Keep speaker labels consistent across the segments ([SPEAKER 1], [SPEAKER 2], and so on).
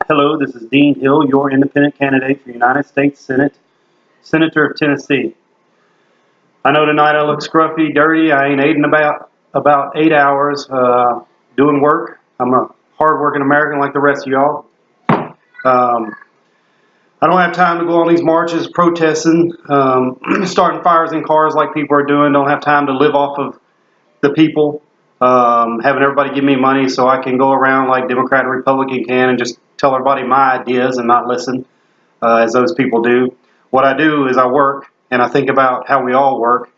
[SPEAKER 1] Hello, this is Dean Hill, your independent candidate for United States Senate, Senator of Tennessee. I know tonight I look scruffy, dirty. I ain't eating about 8 hours doing work. I'm a hard-working American like the rest of y'all. I don't have time to go on these marches, protesting, starting fires in cars like people are doing. Don't have time to live off of the people, having everybody give me money so I can go around like Democrat and Republican can and just tell everybody my ideas and not listen as those people do. What I do is I work and I think about how we all work,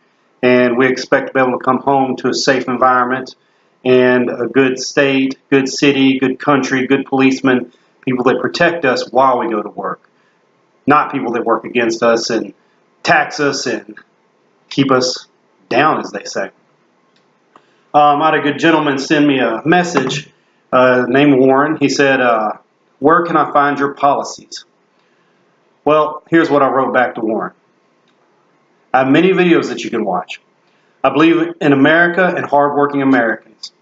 [SPEAKER 1] and we expect to be able to come home to a safe environment and a good state, good city, good country, good policemen, people that protect us while we go to work, not people that work against us and tax us and keep us down, as they say. I had a good gentleman send me a message named Warren. He said, where can I find your policies? Well, here's what I wrote back to Warren. I have many videos that you can watch. I believe in America and hardworking Americans.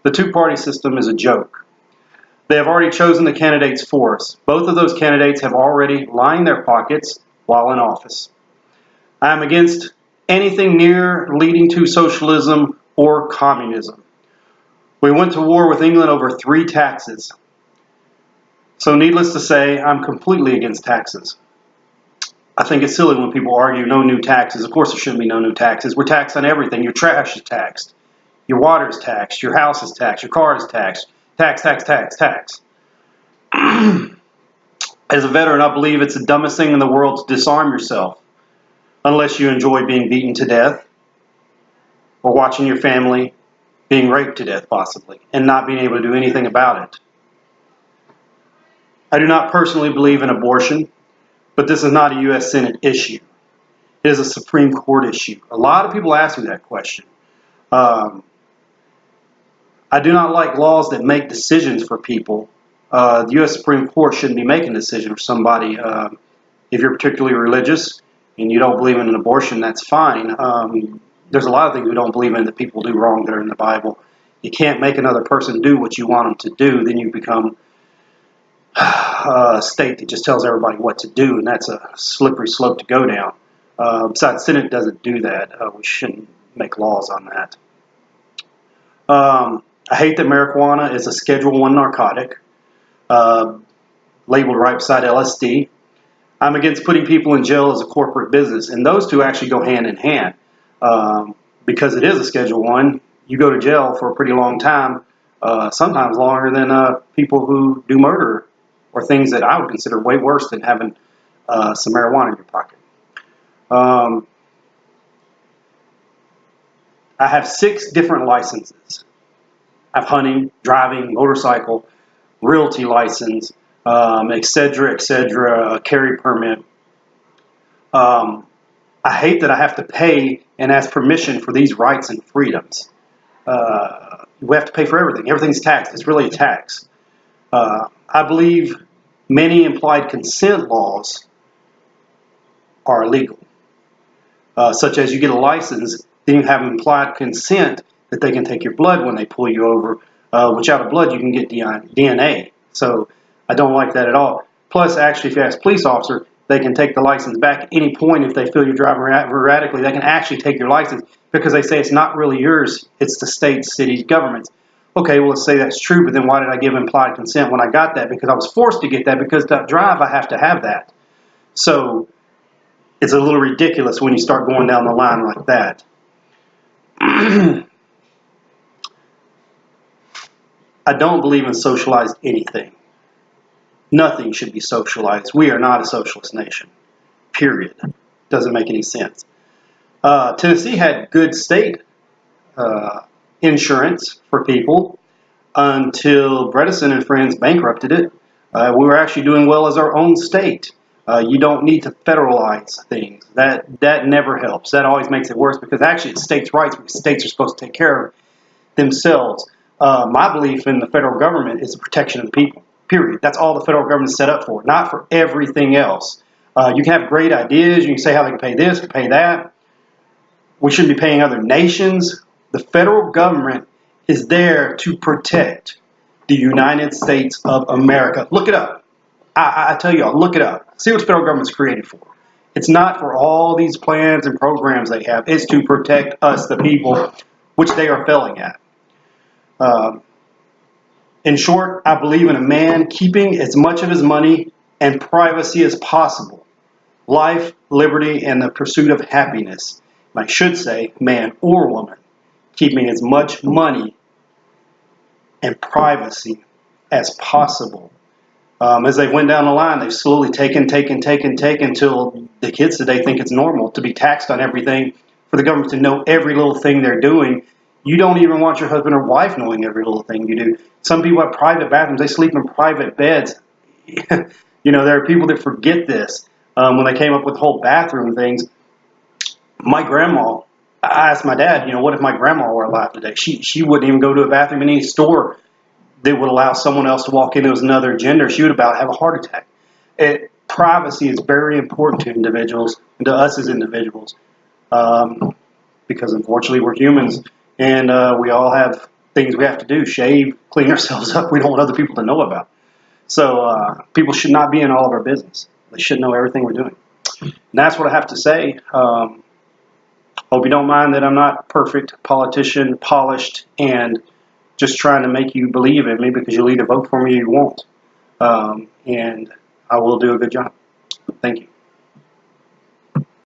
[SPEAKER 1] The two-party system is a joke. They have already chosen the candidates for us. Both of those candidates have already lined their pockets while in office. I am against anything near leading to socialism or communism. We went to war with England over 3 taxes. So needless to say, I'm completely against taxes. I think it's silly when people argue no new taxes. Of course there shouldn't be no new taxes. We're taxed on everything. Your trash is taxed. Your water is taxed. Your house is taxed. Your car is taxed. Tax, tax, tax, tax. As a veteran, I believe it's the dumbest thing in the world to disarm yourself unless you enjoy being beaten to death or watching your family being raped to death, possibly, and not being able to do anything about it. I do not personally believe in abortion, but this is not a U.S. Senate issue. It is a Supreme Court issue. A lot of people ask me that question. I do not like laws that make decisions for people. The U.S. Supreme Court shouldn't be making a decision for somebody. If you're particularly religious and you don't believe in an abortion, that's fine. There's a lot of things we don't believe in that people do wrong that are in the Bible. You can't make another person do what you want them to do. Then you become a state that just tells everybody what to do, and that's a slippery slope to go down. Besides, the Senate doesn't do that. We shouldn't make laws on that. I hate that marijuana is a Schedule I narcotic, labeled right beside LSD. I'm against putting people in jail as a corporate business, and those two actually go hand in hand. Because it is a Schedule I, you go to jail for a pretty long time, sometimes longer than people who do murder or things that I would consider way worse than having some marijuana in your pocket. I have 6 different licenses. I have hunting, driving, motorcycle, realty license, etc., a carry permit. I hate that I have to pay and ask permission for these rights and freedoms. We have to pay for everything. Everything's taxed. It's really a tax. I believe many implied consent laws are illegal, such as you get a license, then you have implied consent that they can take your blood when they pull you over, which out of blood you can get DNA. So I don't like that at all. Plus, actually, if you ask a police officer, they can take the license back at any point if they feel you're driving erratically. They can actually take your license because they say it's not really yours, it's the state, city's, government's. Okay, well, let's say that's true, but then why did I give implied consent when I got that? Because I was forced to get that because to drive, I have to have that. So it's a little ridiculous when you start going down the line like that. I don't believe in socialized anything. Nothing should be socialized. We are not a socialist nation. Period. Doesn't make any sense. Tennessee had good state insurance for people until Bredesen and friends bankrupted it. We were actually doing well as our own state. You don't need to federalize things. That never helps. That always makes it worse because actually it's states' rights because states are supposed to take care of themselves. My belief in the federal government is the protection of the people. Period. That's all the federal government is set up for, not for everything else. You can have great ideas. You can say how they can pay this, can pay that. We shouldn't be paying other nations. The federal government is there to protect the United States of America. Look it up. I tell you, all, look it up. See what the federal government's created for. It's not for all these plans and programs they have. It's to protect us, the people, which they are failing at. Um, in short, I believe in a man keeping as much of his money and privacy as possible. Life, liberty, and the pursuit of happiness. And I should say, man or woman, keeping as much money and privacy as possible. As they went down the line, they've slowly taken until the kids today think it's normal to be taxed on everything, for the government to know every little thing they're doing. You don't even want your husband or wife knowing every little thing you do. Some people have private bathrooms. They sleep in private beds. There are people that forget this. When they came up with the whole bathroom things, my grandma, I asked my dad, what if my grandma were alive today? She wouldn't even go to a bathroom in any store that would allow someone else to walk in that was another gender. She would about have a heart attack. Privacy is very important to individuals, and to us as individuals, because unfortunately we're humans, and we all have things we have to do, shave, clean ourselves up, we don't want other people to know about. So people should not be in all of our business. They should know everything we're doing. And that's what I have to say. Hope you don't mind that I'm not perfect politician, polished, and just trying to make you believe in me, because you'll either vote for me or you won't. And I will do a good job. Thank you.